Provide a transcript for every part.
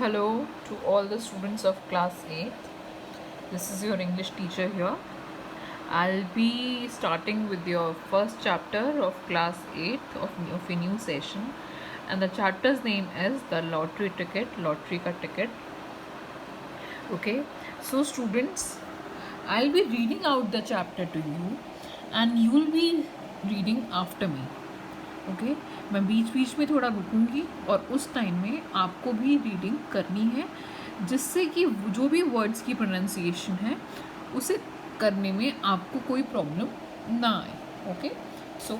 Hello to all the students of class 8th. This is your English teacher here. I'll be starting with your first chapter of class 8th of a new session, and the chapter's name is the lottery ticket, lottery ka ticket. Okay, so students, I'll be reading out the chapter to you and you'll be reading after me. Okay मैं बीच बीच में थोड़ा रुकूंगी और उस time में आपको भी reading करनी है, जिससे कि जो भी वर्ड्स की प्रोनाउंसिएशन है उसे करने में आपको कोई प्रॉब्लम ना आए. Okay, so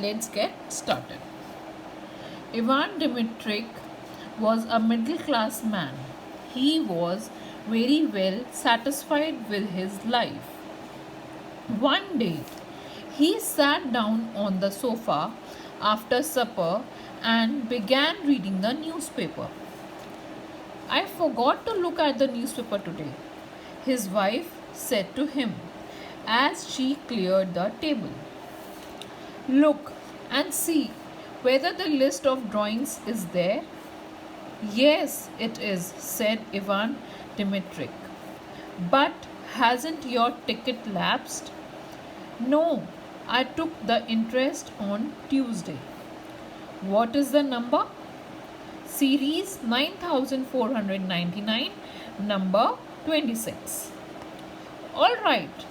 let's get started. Ivan Dmitritch was a middle class man. He was very well satisfied with his life. One day, he sat down on the sofa after supper and began reading the newspaper. I forgot to look at the newspaper today, his wife said to him as she cleared the table. Look and see whether the list of drawings is there. Yes, it is, said Ivan Dmitrich. But hasn't your ticket lapsed? No, I took the interest on Tuesday. What is the number? Series 9499, number 26. All right,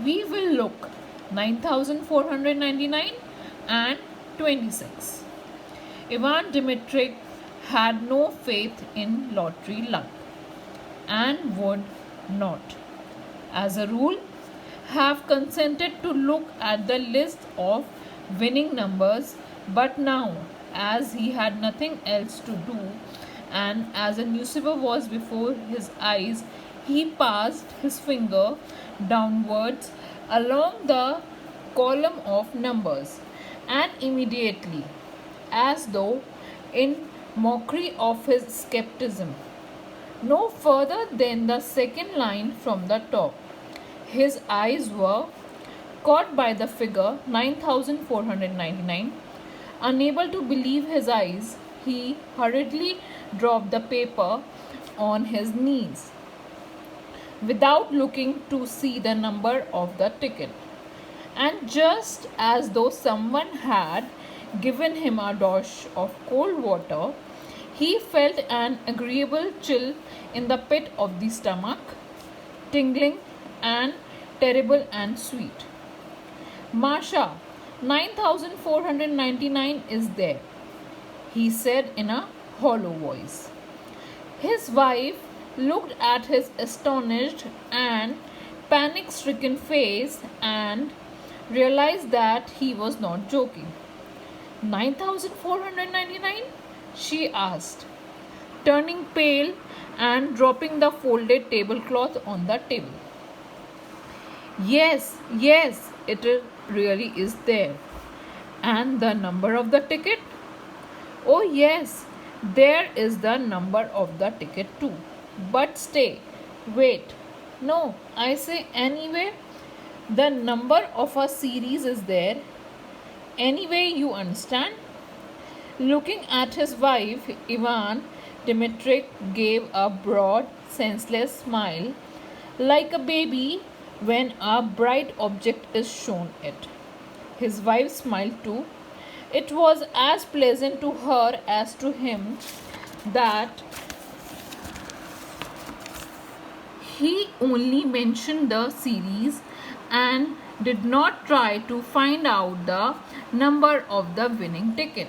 we will look 9499 and 26. Ivan Dmitrich had no faith in lottery luck and would not, as a rule, have consented to look at the list of winning numbers, but now, as he had nothing else to do and as a newspaper was before his eyes, he passed his finger downwards along the column of numbers, and immediately, as though in mockery of his skepticism, no further than the second line from the top, his eyes were caught by the figure 9499. Unable to believe his eyes, he hurriedly dropped the paper on his knees without looking to see the number of the ticket. And just as though someone had given him a douche of cold water, he felt an agreeable chill in the pit of the stomach, tingling and terrible and sweet. Masha, 9499 is there, he said in a hollow voice. His wife looked at his astonished and panic-stricken face and realized that he was not joking. 9499? She asked, turning pale and dropping the folded tablecloth on the table. Yes, it really is there. And the number of the ticket? Oh yes, there is the number of the ticket too. But stay, wait. No, I say anyway, the number of a series is there. Anyway, you understand? Looking at his wife, Ivan Dmitrich gave a broad, senseless smile, like a baby when a bright object is shown it. His wife smiled too. It was as pleasant to her as to him that he only mentioned the series and did not try to find out the number of the winning ticket.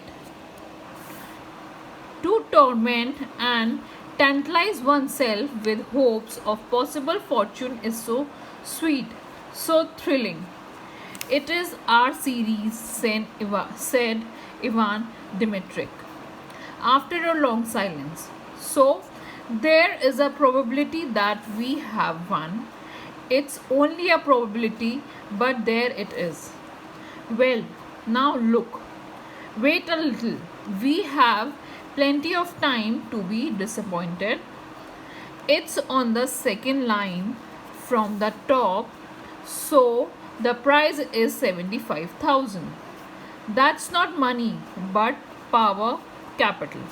To torment and tantalize oneself with hopes of possible fortune is so sweet, so thrilling. It is our series, said Ivan Dmitrich, after a long silence. So, there is a probability that we have won. It's only a probability, but there it is. Well, now look. Wait a little. We have plenty of time to be disappointed. It's on the second line from the top, so the price is 75,000. That's not money, but power, capital.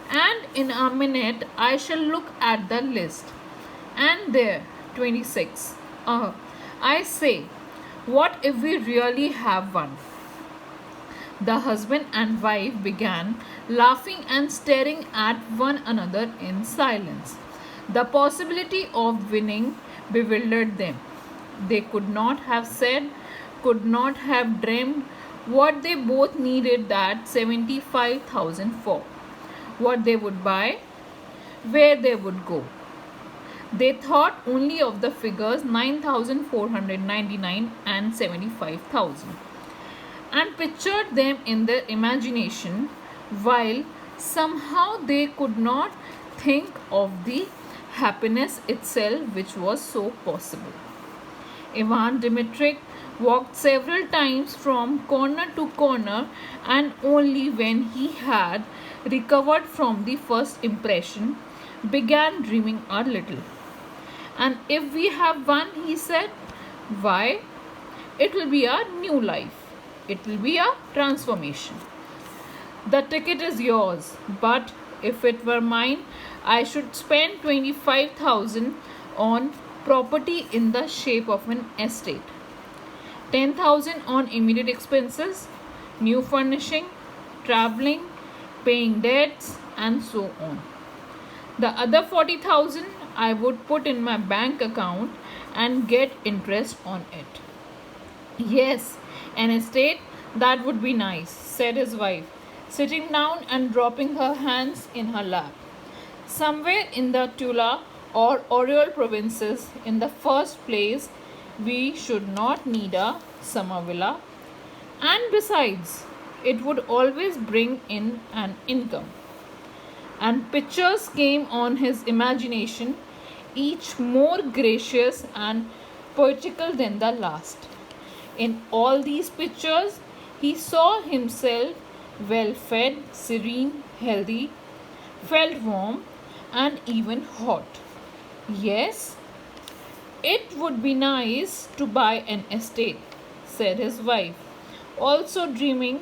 and in a minute I shall look at the list. And there, 26. I say, what if we really have one? The husband and wife began laughing and staring at one another in silence. The possibility of winning bewildered them. They could not have said, could not have dreamed what they both needed that 75,000 for, what they would buy, where they would go. They thought only of the figures 9,499 and 75,000 and pictured them in their imagination, while somehow they could not think of the happiness itself which was so possible. Ivan Dmitrich walked several times from corner to corner, and only when he had recovered from the first impression began dreaming a little. And if we have one, he said, why, it will be a new life. It will be a transformation. The ticket is yours, but if it were mine, I should spend 25,000 on property in the shape of an estate, 10,000 on immediate expenses, new furnishing, traveling, paying debts, and so on. The other 40,000 I would put in my bank account and get interest on it. Yes, an estate, that would be nice, said his wife, sitting down and dropping her hands in her lap. Somewhere in the Tula or Oriole provinces, in the first place, we should not need a summer villa, and besides, it would always bring in an income. And pictures came on his imagination, each more gracious and poetical than the last. In all these pictures, he saw himself well fed, serene, healthy, felt warm, and even hot. Yes, it would be nice to buy an estate, said his wife, also dreaming,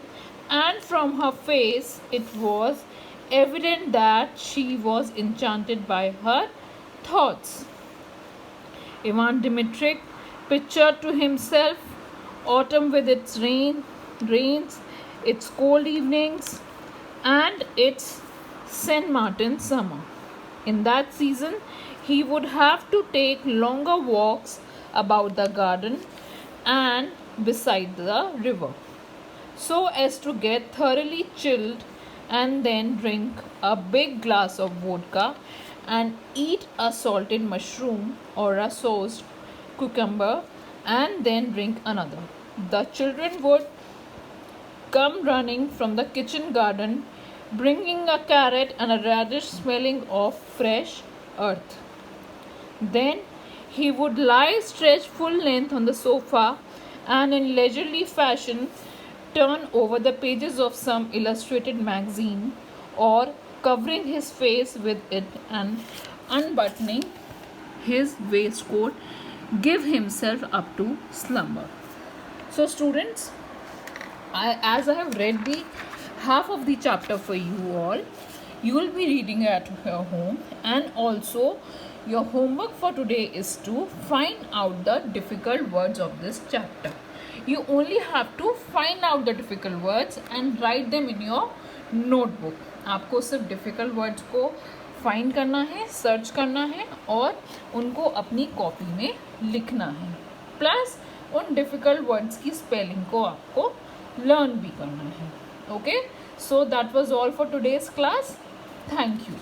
and from her face it was evident that she was enchanted by her thoughts. Ivan Dmitrich pictured to himself autumn with its rains, its cold evenings, and its St. Martin summer. In that season, he would have to take longer walks about the garden and beside the river, so as to get thoroughly chilled, and then drink a big glass of vodka and eat a salted mushroom or a sauced cucumber, and then drink another. The children would come running from the kitchen garden, bringing a carrot and a radish smelling of fresh earth. Then he would lie stretched full length on the sofa and in leisurely fashion turn over the pages of some illustrated magazine, or covering his face with it and unbuttoning his waistcoat, give himself up to slumber. So students, as I have read the half of the chapter for you all, you will be reading at your home, and also your homework for today is to find out the difficult words of this chapter. You only have to find out the difficult words and write them in your notebook. आपको सिर्फ difficult words को find करना है, search करना है और उनको अपनी कॉपी में लिखना है, प्लस उन difficult words की spelling को आपको learn भी करना है. Okay, so that was all for today's class. Thank you.